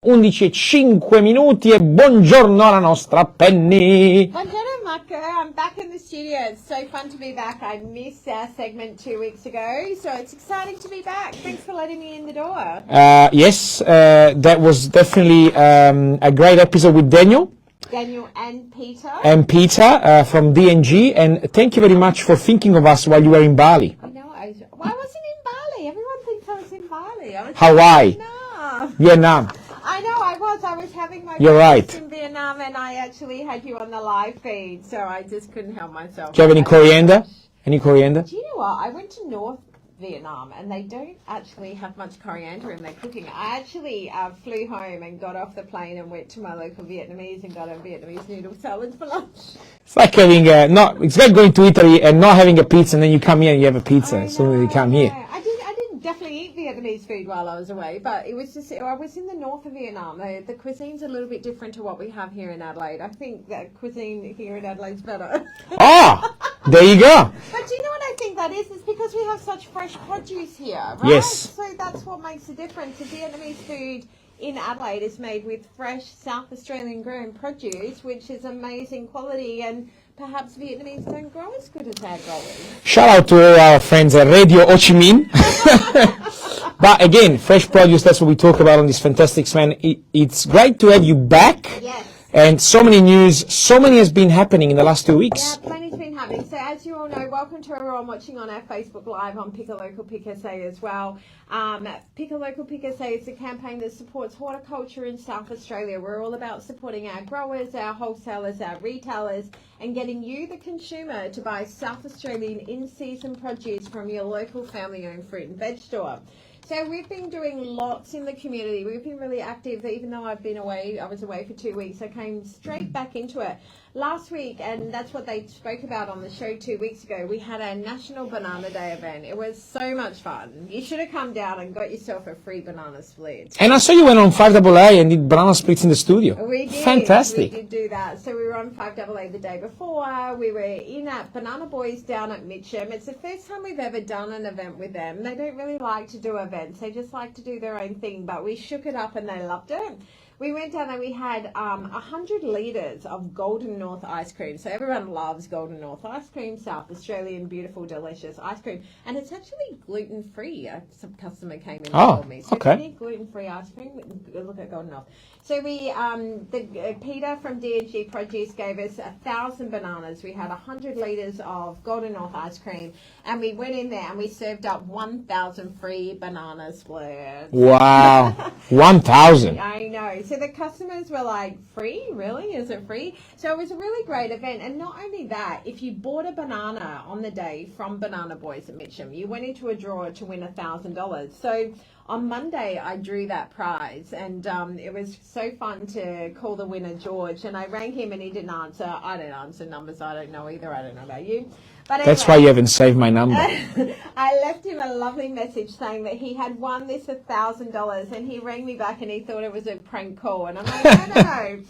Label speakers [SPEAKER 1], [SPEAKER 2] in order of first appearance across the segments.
[SPEAKER 1] 11:05 e buongiorno alla nostra Penny.
[SPEAKER 2] Buongiorno Marco, I'm back in the studio. It's so fun to be back. I missed our segment 2 weeks ago, so it's exciting to be back. Thanks for letting me in the door.
[SPEAKER 1] Yes, that was definitely a great episode with Daniel
[SPEAKER 2] And Peter.
[SPEAKER 1] And Peter from DNG, and thank you very much for thinking of us while you were in Bali.
[SPEAKER 2] I know, I wasn't in Bali. Everyone thinks I was in Bali. I was
[SPEAKER 1] Hawaii. Vietnam.
[SPEAKER 2] I know, I was having my
[SPEAKER 1] breakfast
[SPEAKER 2] in Vietnam, and I actually had you on the live feed, so I just couldn't help myself.
[SPEAKER 1] Do you have any coriander? Any coriander?
[SPEAKER 2] Do you know what? I went to North Vietnam, and they don't actually have much coriander in their cooking. I actually flew home and got off the plane and went to my local Vietnamese and got a Vietnamese noodle salad for lunch.
[SPEAKER 1] It's like having it's like going to Italy and not having a pizza, and then you come here and you have a pizza. So you come here.
[SPEAKER 2] I didn't definitely eat Vietnamese food while I was away, but it was just, I was in the north of Vietnam. The cuisine's a little bit different to what we have here in Adelaide. I think the cuisine here in Adelaide's better.
[SPEAKER 1] Ah, there you go.
[SPEAKER 2] But do you know what I think that is? It's because we have such fresh produce here, right?
[SPEAKER 1] Yes.
[SPEAKER 2] So that's what makes the difference. The Vietnamese food in Adelaide is made with fresh South Australian grown produce, which is amazing quality, and perhaps Vietnamese don't grow as good as our growers.
[SPEAKER 1] Shout out to all our friends at Radio Ho Chi Minh. But again, fresh produce, that's what we talk about on this fantastic man. It's great to have you back.
[SPEAKER 2] Yes.
[SPEAKER 1] And so many news, so many has been happening in the last 2 weeks.
[SPEAKER 2] Yeah, plenty's been happening. So as you all know, welcome to everyone watching on our Facebook Live on Pick a Local, Pick SA as well. Pick a Local, Pick SA is a campaign that supports horticulture in South Australia. We're all about supporting our growers, our wholesalers, our retailers, and getting you, the consumer, to buy South Australian in-season produce from your local family-owned fruit and veg store. So we've been doing lots in the community. We've been really active. Even though I've been away, I was away for 2 weeks. I came straight back into it last week, and that's what they spoke about on the show 2 weeks ago. We had a National Banana Day event. It was so much fun. You should have come down and got yourself a free banana split.
[SPEAKER 1] And I saw you went on 5AA and did banana splits in the studio.
[SPEAKER 2] We did.
[SPEAKER 1] Fantastic.
[SPEAKER 2] We did do that. So we were on 5AA the day before. We were in at Banana Boys down at Mitcham. It's the first time we've ever done an event with them. They don't really like to do events. They just like to do their own thing, but we shook it up and they loved it. We went down and we had 100 litres of Golden North ice cream. So everyone loves Golden North ice cream, South Australian, beautiful, delicious ice cream. And it's actually gluten-free. Some customer came in and told me. So
[SPEAKER 1] okay.
[SPEAKER 2] If you need gluten-free ice cream, look at Golden North. So we, Peter from DNG Produce gave us 1,000 bananas. We had 100 litres of Golden North ice cream. And we went in there and we served up 1,000 free banana splits.
[SPEAKER 1] Wow. 1,000.
[SPEAKER 2] I know. So the customers were like, free? Really? Is it free? So it was a really great event. And not only that, if you bought a banana on the day from Banana Boys at Mitcham, you went into a draw to win $1,000. So on Monday, I drew that prize, and it was so fun to call the winner George. And I rang him and he didn't answer. I don't answer numbers. I don't know either. I don't know about you. But anyway,
[SPEAKER 1] that's why you haven't saved my number.
[SPEAKER 2] I left him a lovely message saying that he had won this $1,000, and he rang me back and he thought it was a prank call. And I'm like, no.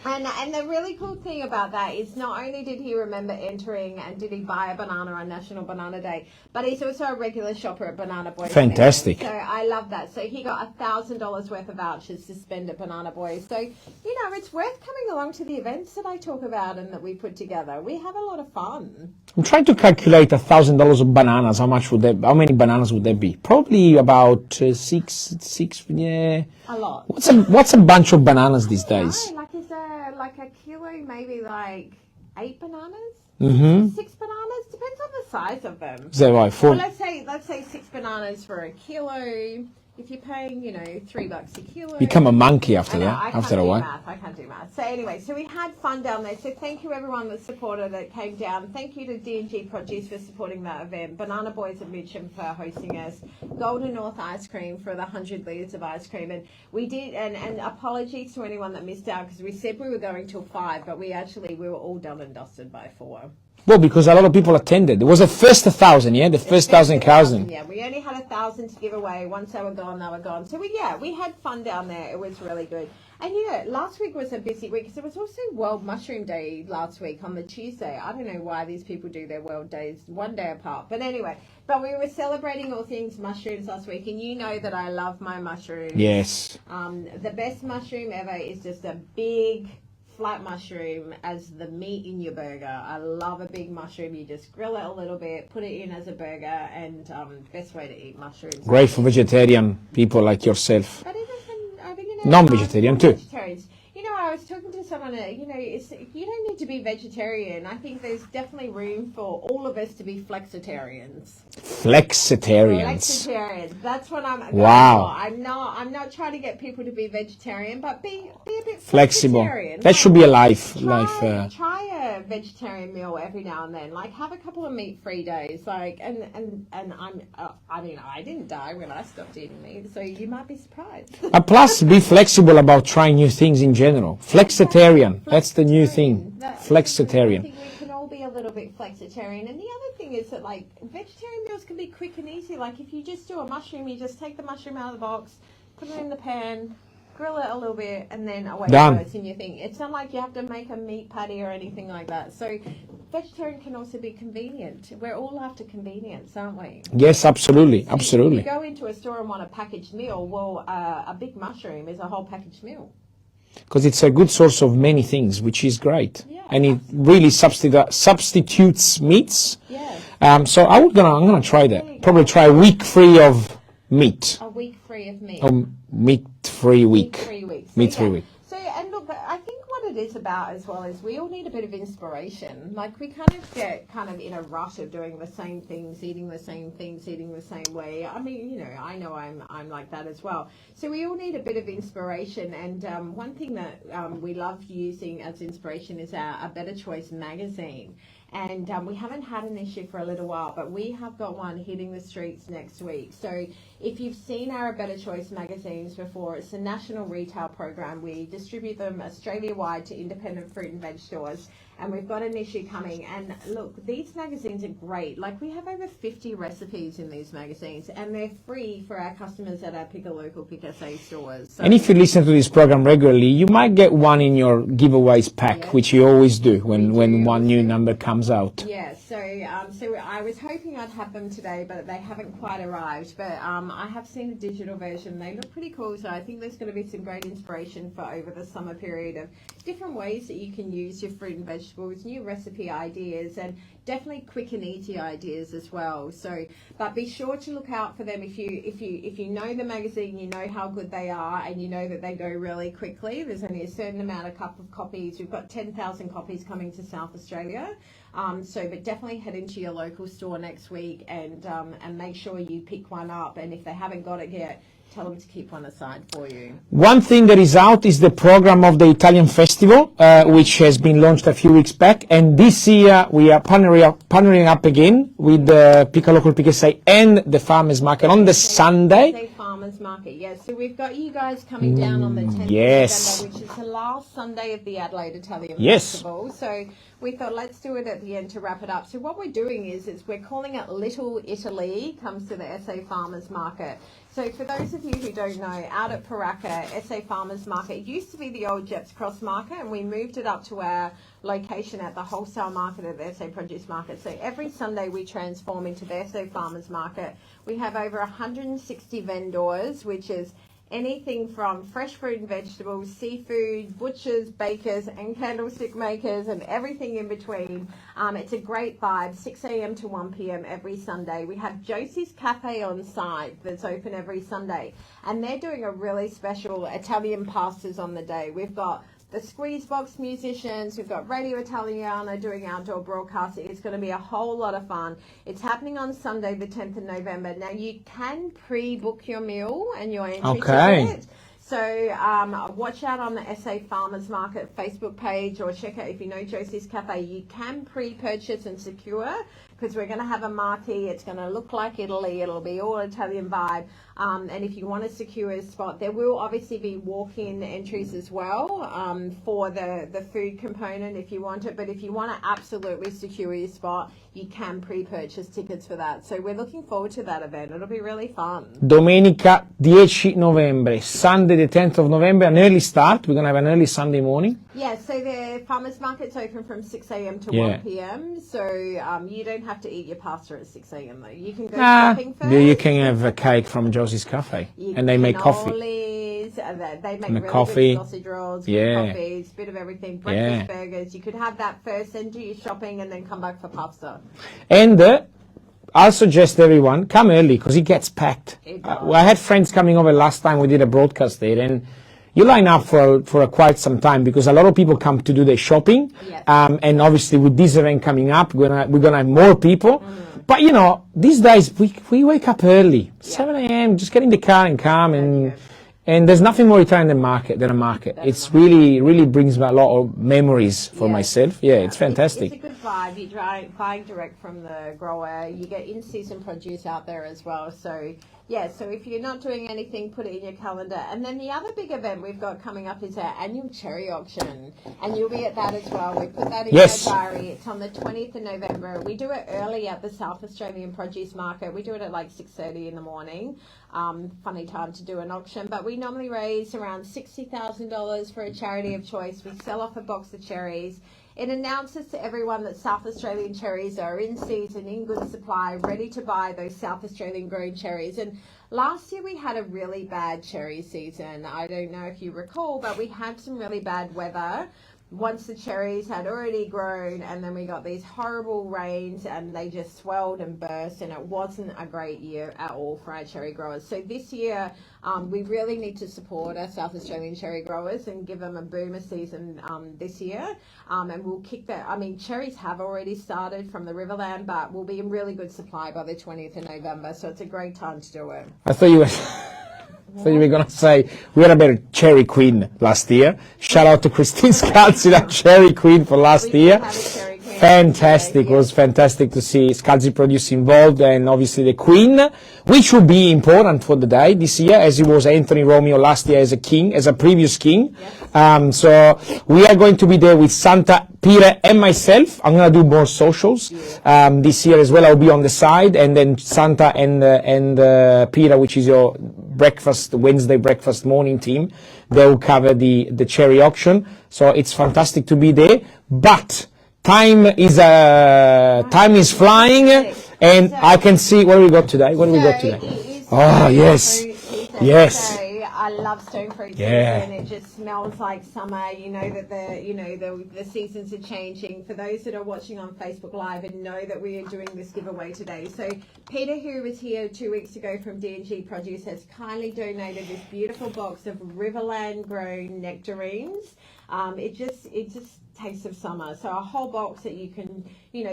[SPEAKER 2] And the really cool thing about that is not only did he remember entering and did he buy a banana on National Banana Day, but he's also a regular shopper at Banana Boys.
[SPEAKER 1] Fantastic.
[SPEAKER 2] So I love that. So he got $1,000 worth of vouchers to spend at Banana Boys. So, you know, it's worth coming along to the events that I talk about and that we put together. We have a lot of fun.
[SPEAKER 1] I'm trying to calculate $1,000 of bananas. How many bananas would that be? Probably about six, yeah.
[SPEAKER 2] A lot.
[SPEAKER 1] What's a bunch of bananas these days?
[SPEAKER 2] Like is there like a kilo, maybe like 8 bananas?
[SPEAKER 1] Mm-hmm.
[SPEAKER 2] 6 bananas? Depends on the size of them.
[SPEAKER 1] Is that right?
[SPEAKER 2] Well, let's say 6 bananas for a kilo. If you're paying, $3 a kilo.
[SPEAKER 1] Become a monkey after that.
[SPEAKER 2] After a while. I can't do math. So anyway, so we had fun down there. So thank you everyone that supported, that came down. Thank you to DNG Produce for supporting that event. Banana Boys at Mitcham for hosting us. Golden North Ice Cream for the 100 litres of ice cream. And we did, and apologies to anyone that missed out, because we said we were going till 5, but we were all done and dusted by 4.
[SPEAKER 1] Well, because a lot of people attended. It was the first 1,000, yeah? The first 1,000.
[SPEAKER 2] Yeah, we only had 1,000 to give away. Once they were gone, they were gone. So we had fun down there. It was really good. And last week was a busy week because it was also World Mushroom Day last week on the Tuesday. I don't know why these people do their world days one day apart. But anyway, we were celebrating all things mushrooms last week. And you know that I love my mushrooms.
[SPEAKER 1] Yes.
[SPEAKER 2] The best mushroom ever is just a big flat mushroom as the meat in your burger. I love a big mushroom. You just grill it a little bit, put it in as a burger, and best way to eat mushrooms.
[SPEAKER 1] Great for vegetarian people like yourself.
[SPEAKER 2] But
[SPEAKER 1] Non-vegetarian too.
[SPEAKER 2] Vegetarians. I was talking to someone, you don't need to be vegetarian. I think there's definitely room for all of us to be flexitarians.
[SPEAKER 1] Flexitarians.
[SPEAKER 2] That's what I'm.
[SPEAKER 1] Wow.
[SPEAKER 2] I'm not trying to get people to be vegetarian, but be a bit
[SPEAKER 1] flexible.
[SPEAKER 2] Flexitarian.
[SPEAKER 1] That should be a life.
[SPEAKER 2] Try a vegetarian meal every now and then. Like have a couple of meat-free days. And I didn't die when I stopped eating meat, so you might be surprised.
[SPEAKER 1] Plus, be flexible about trying new things in general. Flexitarian. That's the new thing. Flexitarian.
[SPEAKER 2] I think we can all be a little bit flexitarian. And the other thing is that vegetarian meals can be quick and easy. Like if you just do a mushroom, you just take the mushroom out of the box, put it in the pan, grill it a little bit, and then away it goes in your thing. It's not like you have to make a meat patty or anything like that. So vegetarian can also be convenient. We're all after convenience, aren't we?
[SPEAKER 1] Yes, absolutely.
[SPEAKER 2] So
[SPEAKER 1] absolutely.
[SPEAKER 2] If you go into a store and want a packaged meal, well, a big mushroom is a whole packaged meal.
[SPEAKER 1] Because it's a good source of many things, which is great.
[SPEAKER 2] Yeah,
[SPEAKER 1] and it really substitutes meats.
[SPEAKER 2] Yeah.
[SPEAKER 1] So I'm gonna try that. Probably try a week free of meat.
[SPEAKER 2] A week free of meat.
[SPEAKER 1] Meat-free week.
[SPEAKER 2] Meat-free week.
[SPEAKER 1] Meat-free week.
[SPEAKER 2] So, and look, I think what it is about as well is we all need a bit of inspiration. Like we kind of get in a rush of doing the same things, eating the same things, eating the same way. I mean, I know I'm like that as well. So we all need a bit of inspiration. And one thing that we love using as inspiration is our Better Choice magazine. And we haven't had an issue for a little while, but we have got one hitting the streets next week. So if you've seen our Better Choice magazines before, it's a national retail program. We distribute them Australia-wide to independent fruit and veg stores. And we've got an issue coming. And look, these magazines are great. Like we have over 50 recipes in these magazines, and they're free for our customers at our Pick a Local, Pick SA stores. So,
[SPEAKER 1] and if you listen to this program regularly, you might get one in your giveaways pack, which you always do when one new number comes out.
[SPEAKER 2] Yeah, so I was hoping I'd have them today, but they haven't quite arrived. But I have seen a digital version. They look pretty cool, so I think there's going to be some great inspiration for over the summer period of different ways that you can use your fruit and vegetables, new recipe ideas, and definitely quick and easy ideas as well. So, but be sure to look out for them if you know the magazine, you know how good they are, and you know that they go really quickly. There's only a certain amount of copies. We've got 10,000 copies coming to South Australia. But definitely head into your local store next week and make sure you pick one up. And if they haven't got it yet, tell them to keep one aside for you.
[SPEAKER 1] One thing that is out is the program of the Italian Festival, which has been launched a few weeks back. And this year we are partnering up again with the Pick a Local, Pick SA and the Farmers Market on the Sunday.
[SPEAKER 2] Farmers Market, yes. So we've got you guys coming down on the 10th of
[SPEAKER 1] yes.
[SPEAKER 2] November, which is the last Sunday of the Adelaide Italian
[SPEAKER 1] yes.
[SPEAKER 2] Festival. So we thought let's do it at the end to wrap it up. So what we're doing is we're calling it Little Italy comes to the SA Farmers Market. So for those of you who don't know, out at Paraka, SA Farmers Market used to be the old Jeps Cross Market, and we moved it up to our location at the wholesale market at the SA Produce Market. So every Sunday we transform into the SA Farmers Market. We have over 160 vendors, which is anything from fresh fruit and vegetables, seafood, butchers, bakers, and candlestick makers, and everything in between. It's a great vibe, 6 a.m. to 1 p.m. every Sunday. We have Josie's Cafe on site that's open every Sunday, and they're doing a really special Italian pastas on the day. We've got the Squeeze Box musicians, we've got Radio Italiana doing outdoor broadcasting. It's going to be a whole lot of fun. It's happening on Sunday, the 10th of November. Now, you can pre-book your meal and your entry ticket. So watch out on the SA Farmers Market Facebook page, or check out if you know Josie's Cafe. You can pre-purchase and secure because we're going to have a marquee. It's going to look like Italy. It'll be all Italian vibe. And if you want to secure a spot, there will obviously be walk-in entries as well for the food component if you want it. But if you want to absolutely secure your spot, you can pre-purchase tickets for that. So we're looking forward to that event. It'll be really fun.
[SPEAKER 1] Domenica 10 novembre, Sunday the 10th of November, an early start. We're going to have an early Sunday morning.
[SPEAKER 2] Yeah, so the farmers market's open from 6 a.m. to 1 p.m. So you don't have to eat your pasta at 6 a.m. though. You can go shopping first.
[SPEAKER 1] You can have a cake from Josie's Cafe, and they make coffee.
[SPEAKER 2] They make really
[SPEAKER 1] coffee.
[SPEAKER 2] good sausage rolls, good coffees, bit of everything, breakfast burgers. You could have that first, then do your shopping, and then come back for pasta.
[SPEAKER 1] And I'll suggest everyone come early because it gets packed. I had friends coming over last time we did a broadcast there, and you line up for quite some time because a lot of people come to do their shopping.
[SPEAKER 2] Yes.
[SPEAKER 1] And obviously with this event coming up, we're gonna have more people. But you know, these days we wake up early, 7 a.m. Just get in the car and come, and there's nothing more Italian than a market. It's really brings me a lot of memories for myself. Yeah, it's fantastic.
[SPEAKER 2] It's a good vibe. You're buying direct from the grower. You get in-season produce out there as well. So yeah, so if you're not doing anything, put it in your calendar. And then the other big event we've got coming up is our annual cherry auction. And you'll be at that as well. We put that in your diary. It's on the 20th of November. We do it early at the South Australian Produce Market. We do it at like 6:30 in the morning. Funny time to do an auction. But we normally raise around $60,000 for a charity of choice. We sell off a box of cherries. It announces to everyone that South Australian cherries are in season, in good supply, ready to buy those South Australian grown cherries. And last year we had a really bad cherry season. I don't know if you recall, but we had some really bad weather once the cherries had already grown, and then we got these horrible rains and they just swelled and burst, and it wasn't a great year at all for our cherry growers. So this year we really need to support our South Australian cherry growers and give them a boomer season this year, and we'll kick that. I mean, cherries have already started from the Riverland, but we'll be in really good supply by the 20th of November, so it's a great time to do it.
[SPEAKER 1] I thought you were going to say we had a better cherry queen last year. Shout out to Christine Scalzi, that cherry queen for last year. Fantastic. It was fantastic to see Scalzi Produce involved, and obviously the queen, which will be important for the day this year, as it was Anthony Romeo last year as a king, as a previous king. So we are going to be there with Santa, Pire, and myself. I'm going to do more socials this year as well. I'll be on the side, and then Santa and Pire, which is your Wednesday breakfast morning team, they will cover the cherry auction. So it's fantastic to be there. But time is flying, and I can see what we got today. What do we got today? Oh yes, yes.
[SPEAKER 2] I love stone fruit season. It just smells like summer. You know that the seasons are changing. For those that are watching on Facebook Live and know that we are doing this giveaway today. So Peter, who was here 2 weeks ago from D&G Produce, has kindly donated this beautiful box of Riverland grown nectarines. It just taste of summer. So a whole box that you can,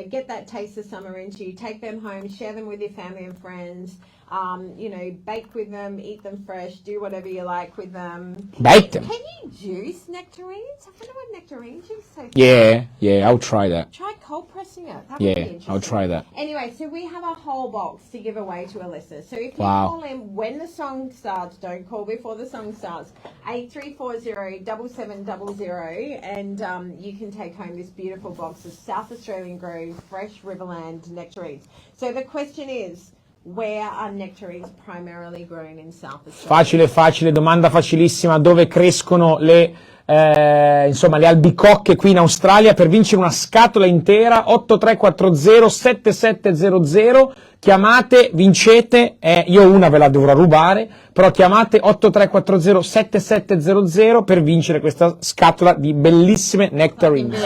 [SPEAKER 2] get that taste of summer into. Take them home, share them with your family and friends. Bake with them, eat them fresh, do whatever you like with them.
[SPEAKER 1] Bake them.
[SPEAKER 2] Can you juice nectarines? I wonder what nectarine juice tastes
[SPEAKER 1] like. Yeah, I'll try that.
[SPEAKER 2] Try cold pressing it. That would be interesting.
[SPEAKER 1] I'll try that.
[SPEAKER 2] Anyway, so we have a whole box to give away to Alyssa. So if you call in when the song starts, don't call before the song starts, 8340-7700, and you can take home this beautiful box of South Australian grown fresh Riverland nectarines. So the question is, where are nectarines primarily grown in South Australia?
[SPEAKER 1] Facile, domanda facilissima. Dove crescono le albicocche qui in Australia? Per vincere una scatola intera, 8340-7700. Chiamate, vincete, io una ve la dovrò rubare, però chiamate 8340-7700 per vincere questa scatola di bellissime nectarines.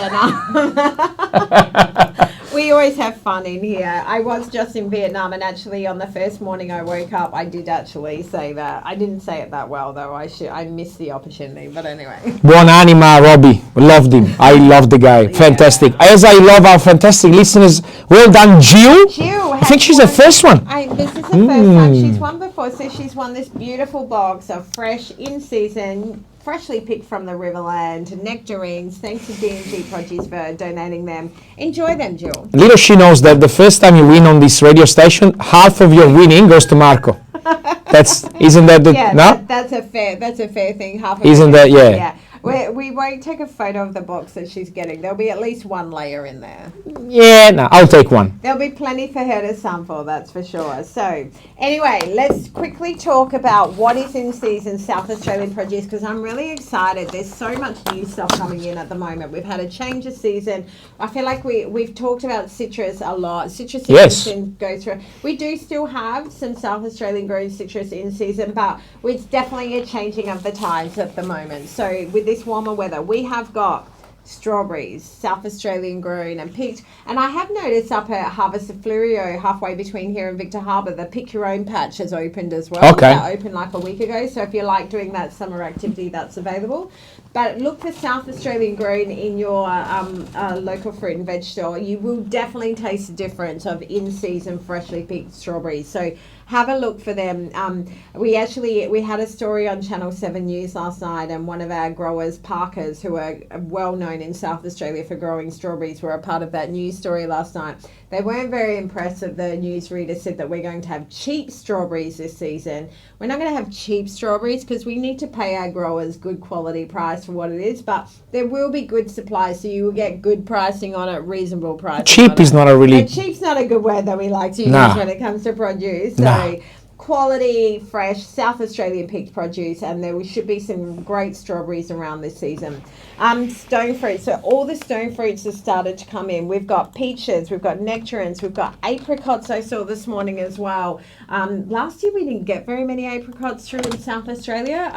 [SPEAKER 2] We always have fun in here. I was just in Vietnam, and actually on the first morning I woke up, I did actually say that. I didn't say it that well, though. I missed the opportunity, but anyway.
[SPEAKER 1] Buonanima, Robbie. Loved him. I love the guy. Fantastic. As I love our fantastic listeners. Well done, Jill. I think she's the first one.
[SPEAKER 2] This is the first time she's won before, so she's won this beautiful box of fresh, in-season, freshly picked from the Riverland, nectarines. Thanks to D&G Produce for donating them. Enjoy them, Jill.
[SPEAKER 1] Little she knows that the first time you win on this radio station, half of your winning goes to Marco. Isn't that the no?
[SPEAKER 2] That's a fair thing. Half of
[SPEAKER 1] Isn't that
[SPEAKER 2] yeah. We won't take a photo of the box that she's getting. There'll be at least one layer in there.
[SPEAKER 1] Yeah, no, I'll take one.
[SPEAKER 2] There'll be plenty for her to sample, that's for sure. So, anyway, let's quickly talk about what is in season South Australian produce, because I'm really excited. There's so much new stuff coming in at the moment. We've had a change of season. I feel like we've talked about citrus a lot. Citrus season goes through. We do still have some South Australian grown citrus in season, but it's definitely a changing of the tides at the moment. So, with this warmer weather, we have got strawberries, South Australian grown and picked. And I have noticed up at Harvest of Fleurieu, halfway between here and Victor Harbour, the Pick Your Own patch has opened as well.
[SPEAKER 1] Okay.
[SPEAKER 2] That opened like a week ago. So if you like doing that summer activity, that's available. But look for South Australian grown in your local fruit and veg store. You will definitely taste the difference of in-season freshly picked strawberries. So have a look for them. We had a story on Channel 7 News last night, and one of our growers, Parkers, who are well known in South Australia for growing strawberries, were a part of that news story last night. They weren't very impressive. The newsreader said that we're going to have cheap strawberries this season. We're not going to have cheap strawberries because we need to pay our growers good quality price for what it is, but there will be good supply, so you will get good pricing on it, reasonable pricing.
[SPEAKER 1] Cheap is not a really...
[SPEAKER 2] cheap's not a good word that we like to use when it comes to produce. So quality, fresh, South Australian picked produce, and there should be some great strawberries around this season. Stone fruits. So all the stone fruits have started to come in. We've got peaches, we've got nectarines, we've got apricots I saw this morning as well. Last year we didn't get very many apricots through in South Australia.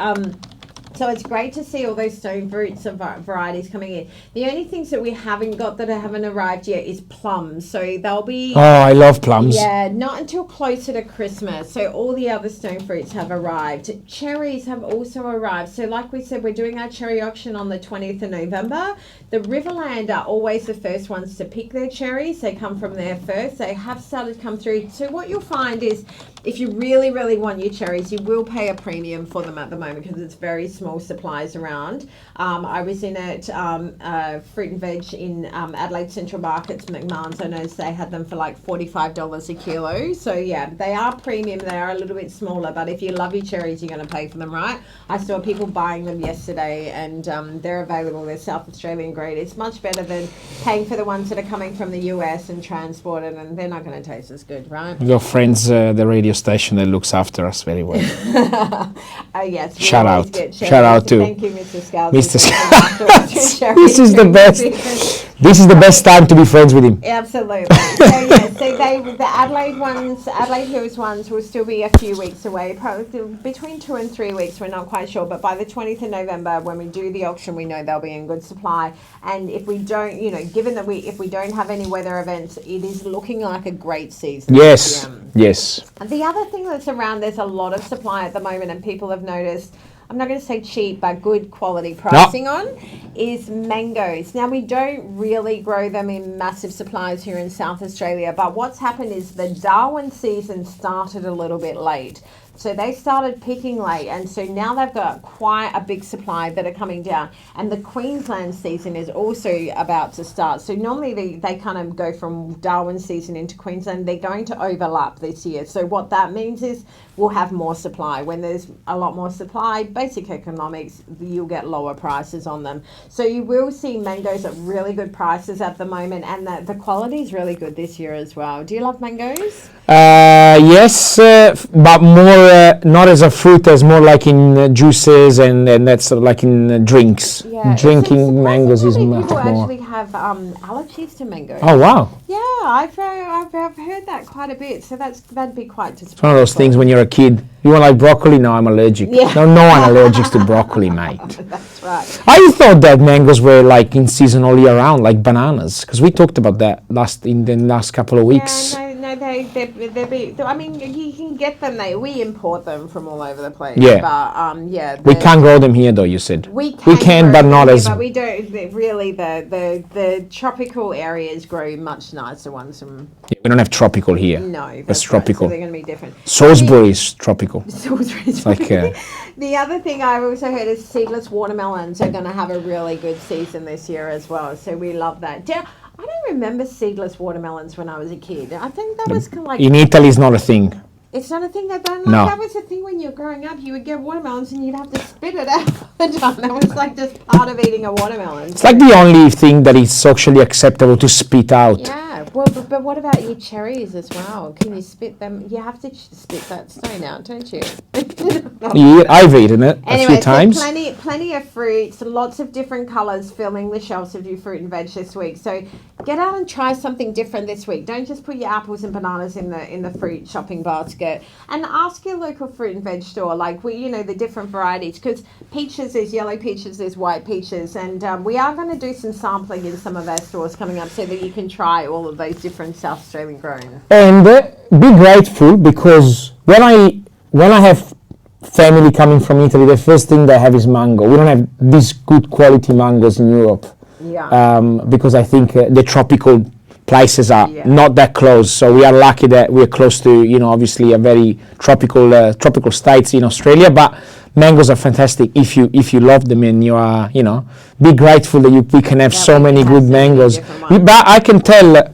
[SPEAKER 2] So it's great to see all those stone fruits and varieties coming in. The only things that we haven't got that haven't arrived yet is plums. So they'll be...
[SPEAKER 1] Oh, I love plums.
[SPEAKER 2] Yeah, not until closer to Christmas. So all the other stone fruits have arrived. Cherries have also arrived. So like we said, we're doing our cherry auction on the 20th of November. The Riverland are always the first ones to pick their cherries. They come from there first. They have started to come through. So what you'll find is if you really, really want your cherries, you will pay a premium for them at the moment because it's very small supplies around. I was in at Fruit and Veg in Adelaide Central Markets, McMahon's. I noticed they had them for like $45 a kilo. So yeah, they are premium. They are a little bit smaller, but if you love your cherries, you're going to pay for them, right? I saw people buying them yesterday, and they're available. They're South Australian grade. It's much better than paying for the ones that are coming from the US and transported, and they're not going to taste as good, right?
[SPEAKER 1] Your friends, the radio station that looks after us very well.
[SPEAKER 2] Oh yes.
[SPEAKER 1] Shout out to
[SPEAKER 2] Thank you, Mr. Scalzi.
[SPEAKER 1] Mr. Scalzi. This is the best. This is the best time to be friends with him.
[SPEAKER 2] Absolutely. So yeah, so the Adelaide Hills ones will still be a few weeks away, probably between 2 and 3 weeks. We're not quite sure, but by the 20th of November, when we do the auction, we know they'll be in good supply. And if we don't, given that if we don't have any weather events, it is looking like a great season.
[SPEAKER 1] Yes. Yes.
[SPEAKER 2] And the other thing that's around, there's a lot of supply at the moment, and people have noticed, I'm not going to say cheap, but good quality pricing on, is mangoes. Now, we don't really grow them in massive supplies here in South Australia, but what's happened is the Darwin season started a little bit late. So they started picking late, and so now they've got quite a big supply that are coming down. And the Queensland season is also about to start. So normally they kind of go from Darwin season into Queensland. They're going to overlap this year. So what that means is we'll have more supply. When there's a lot more supply, basic economics, you'll get lower prices on them. So you will see mangoes at really good prices at the moment, and the quality is really good this year as well. Do you love mangoes?
[SPEAKER 1] Yes, but more not as a fruit, as more like in juices and that's sort of like in drinks.
[SPEAKER 2] Yeah.
[SPEAKER 1] Drinking mangoes is much
[SPEAKER 2] people
[SPEAKER 1] more.
[SPEAKER 2] actually have allergies to mangoes.
[SPEAKER 1] Oh wow!
[SPEAKER 2] Yeah, I've heard that quite a bit. So that'd be quite disappointing.
[SPEAKER 1] It's one of those things when you're a kid. You want like broccoli? No, I'm allergic. Yeah. No one allergic to broccoli, mate.
[SPEAKER 2] That's right.
[SPEAKER 1] I thought that mangoes were like in season all year round, like bananas, because we talked about that in the last couple of weeks.
[SPEAKER 2] Yeah, no, I mean, you can get them. We import them from all over the place.
[SPEAKER 1] Yeah.
[SPEAKER 2] But
[SPEAKER 1] We can't grow them here, though. You said
[SPEAKER 2] we
[SPEAKER 1] can, but not as.
[SPEAKER 2] But we don't really. The tropical areas grow much nicer ones from.
[SPEAKER 1] Yeah, we don't have tropical here.
[SPEAKER 2] No,
[SPEAKER 1] that's tropical.
[SPEAKER 2] Right, so they're going to be different.
[SPEAKER 1] Salisbury is tropical.
[SPEAKER 2] Salisbury is
[SPEAKER 1] like.
[SPEAKER 2] The other thing I've also heard is seedless watermelons are going to have a really good season this year as well. So we love that. I don't remember seedless watermelons when I was a kid. I think that was kind of like...
[SPEAKER 1] In Italy, it's not a thing.
[SPEAKER 2] It's not a thing that...
[SPEAKER 1] No.
[SPEAKER 2] That was a thing when you were growing up. You would get watermelons and you'd have to spit it out all the time. That was like just part of eating a watermelon.
[SPEAKER 1] It's like the only thing that is socially acceptable to spit out.
[SPEAKER 2] Yeah. Well, but what about your cherries as well? Can you spit them? You have to spit that stone out, don't you?
[SPEAKER 1] Yeah, I've eaten it a few times.
[SPEAKER 2] Plenty of fruits, lots of different colours filling the shelves of your fruit and veg this week. So get out and try something different this week. Don't just put your apples and bananas in the fruit shopping basket. And ask your local fruit and veg store, like the different varieties. Because peaches, there's yellow peaches, there's white peaches, and we are going to do some sampling in some of our stores coming up so that you can try all of those different South Australian grown.
[SPEAKER 1] And be grateful, because when I have family coming from Italy, the first thing they have is mango. We don't have these good quality mangoes in Europe.
[SPEAKER 2] Yeah.
[SPEAKER 1] Because I think the tropical places are not that close. So we are lucky that we're close to, obviously a very tropical states in Australia. But mangoes are fantastic if you love them, and you are, be grateful that we can have so many good mangoes. But I can tell,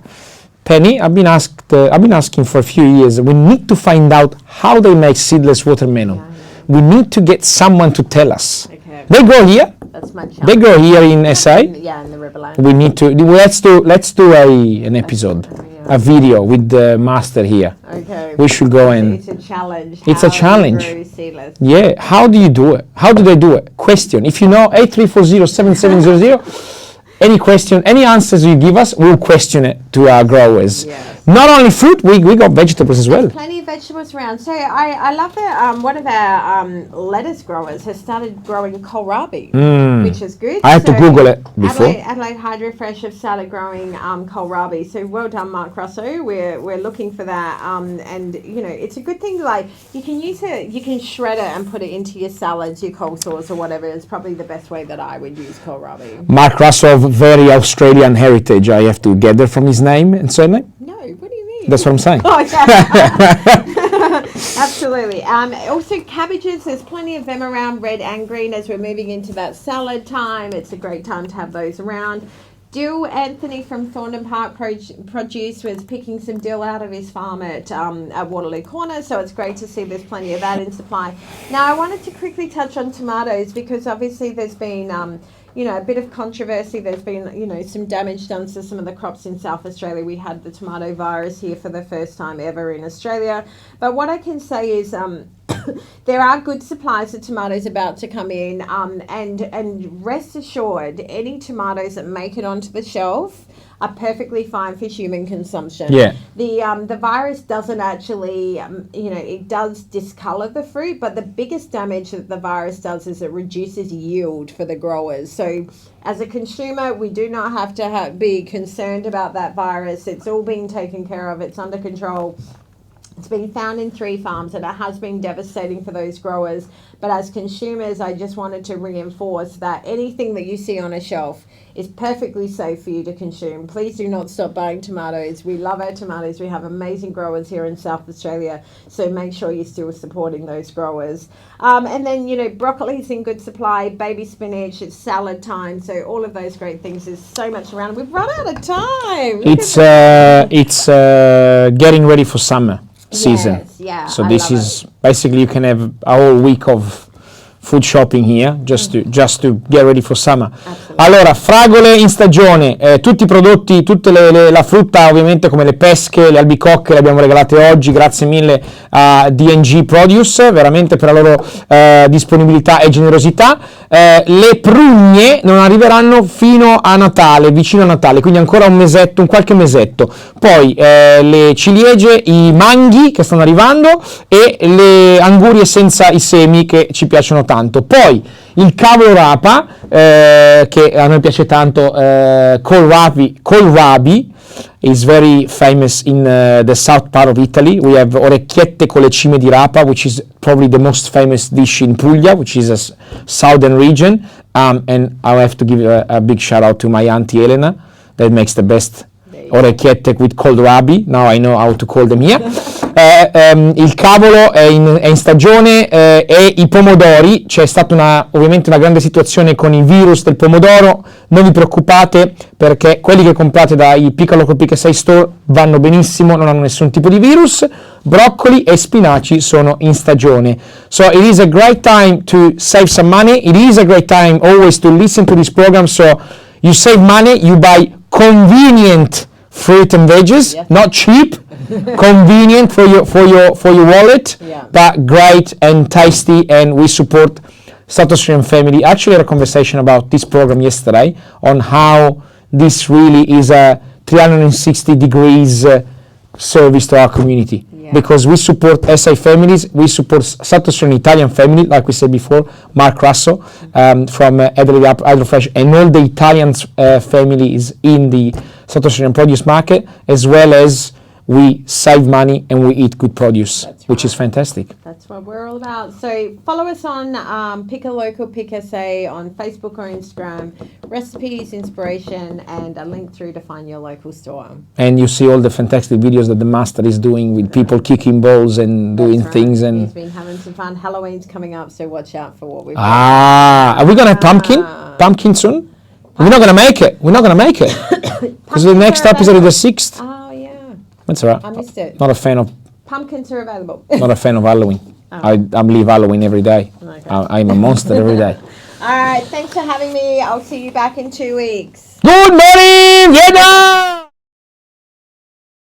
[SPEAKER 1] Penny, I've been asking for a few years. We need to find out how they make seedless watermelon. Yeah. We need to get someone to tell us. Okay. They grow here.
[SPEAKER 2] That's my challenge.
[SPEAKER 1] They grow here in SA.
[SPEAKER 2] Yeah, in the Riverland.
[SPEAKER 1] We need to. Let's do an episode, a video with the master here.
[SPEAKER 2] Okay.
[SPEAKER 1] We should go and.
[SPEAKER 2] It's a challenge.
[SPEAKER 1] It's a challenge.
[SPEAKER 2] Grow seedless.
[SPEAKER 1] Yeah. How do you do it? How do they do it? Question. If you know 83407700. Any question, any answers you give us, we'll question it to our growers.
[SPEAKER 2] Yes.
[SPEAKER 1] Not only fruit, we got vegetables as well.
[SPEAKER 2] Plenty of vegetables around. So I love that one of our lettuce growers has started growing kohlrabi, which is good.
[SPEAKER 1] I had to Google it before.
[SPEAKER 2] Adelaide Hydrofresh have started growing kohlrabi. So well done, Mark Russo. We're looking for that. And it's a good thing. Like you can use it, you can shred it and put it into your salads, your coleslaws or whatever. It's probably the best way that I would use kohlrabi.
[SPEAKER 1] Mark Russo of very Australian heritage. I have to gather from his name and surname.
[SPEAKER 2] No, what do you mean?
[SPEAKER 1] That's what I'm saying.
[SPEAKER 2] Oh, yeah. Absolutely. Also, cabbages, there's plenty of them around, red and green, as we're moving into that salad time. It's a great time to have those around. Dill, Anthony from Thorndon Park Produce was picking some dill out of his farm at Waterloo Corner, so it's great to see there's plenty of that in supply. Now, I wanted to quickly touch on tomatoes, because obviously there's been a bit of controversy. There's been, some damage done to some of the crops in South Australia. We had the tomato virus here for the first time ever in Australia. But what I can say is there are good supplies of tomatoes about to come in, and rest assured, any tomatoes that make it onto the shelf are perfectly fine for human consumption.
[SPEAKER 1] Yeah.
[SPEAKER 2] The virus doesn't actually, it does discolor the fruit, but the biggest damage that the virus does is it reduces yield for the growers. So as a consumer, we do not have to be concerned about that virus. It's all being taken care of. It's under control. It's been found in 3 farms, and it has been devastating for those growers. But as consumers, I just wanted to reinforce that anything that you see on a shelf is perfectly safe for you to consume. Please do not stop buying tomatoes. We love our tomatoes. We have amazing growers here in South Australia, so make sure you're still supporting those growers. And then, broccoli's in good supply, baby spinach, it's salad time, so all of those great things. There's so much around. We've run out of time.
[SPEAKER 1] It's getting ready for summer season.
[SPEAKER 2] Yes, yeah.
[SPEAKER 1] So this is basically, you can have a whole week of food shopping here just to get ready for summer.
[SPEAKER 2] Absolutely.
[SPEAKER 1] Allora, fragole in stagione, tutti i prodotti, la frutta ovviamente, come le pesche, le albicocche, le abbiamo regalate oggi, grazie mille a D&G Produce, veramente per la loro disponibilità e generosità. Le prugne non arriveranno fino a Natale, vicino a Natale, quindi ancora un qualche mesetto. Poi le ciliegie, i manghi che stanno arrivando e le angurie senza i semi che ci piacciono tanto. Poi il cavolo rapa, che a noi piace tanto, kohlrabi, is very famous in the south part of Italy. We have orecchiette con le cime di rapa, which is probably the most famous dish in Puglia, which is a southern region. And I have to give a big shout out to my auntie Elena that makes the best orecchiette with kohlrabi. Now I know how to call them here. Il cavolo è in stagione e i pomodori, c'è stata ovviamente una grande situazione con i virus del pomodoro. Non vi preoccupate, perché quelli che comprate dai Piccolo Local Pick 6 store vanno benissimo, non hanno nessun tipo di virus. Broccoli e spinaci sono in stagione. So it is a great time to save some money. It is a great time always to listen to this program, so you save money, you buy convenient fruit and veggies, not cheap, convenient for your wallet, but great and tasty, and we support South Australian family. Actually, I had a conversation about this program yesterday on how this really is a 360 degrees service to our community. Because we support SA families, we support South Australian Italian family, like we said before, Mark Russo from Adelaide Hydrofresh, and all the Italian families in the South Australian produce market, as well as we save money and we eat good produce, which is fantastic.
[SPEAKER 2] That's what we're all about. So follow us on Pick a Local Pick SA on Facebook or Instagram. Recipes, inspiration, and a link through to find your local store.
[SPEAKER 1] And you see all the fantastic videos that the master is doing with people kicking balls and doing things. And
[SPEAKER 2] he's been having some fun. Halloween's coming up, so watch out for what we've
[SPEAKER 1] are we going to have pumpkin soon? We're not going to make it. We're not going to make it. Because the next episode is the 6th.
[SPEAKER 2] Oh, yeah.
[SPEAKER 1] That's all right.
[SPEAKER 2] I missed it.
[SPEAKER 1] Not a fan of...
[SPEAKER 2] Pumpkins are available.
[SPEAKER 1] Not a fan of Halloween. I leave Halloween every day. Okay. I'm a monster every day.
[SPEAKER 2] All right. Thanks for having me. I'll see you back in 2 weeks.
[SPEAKER 1] Good morning, Vietnam!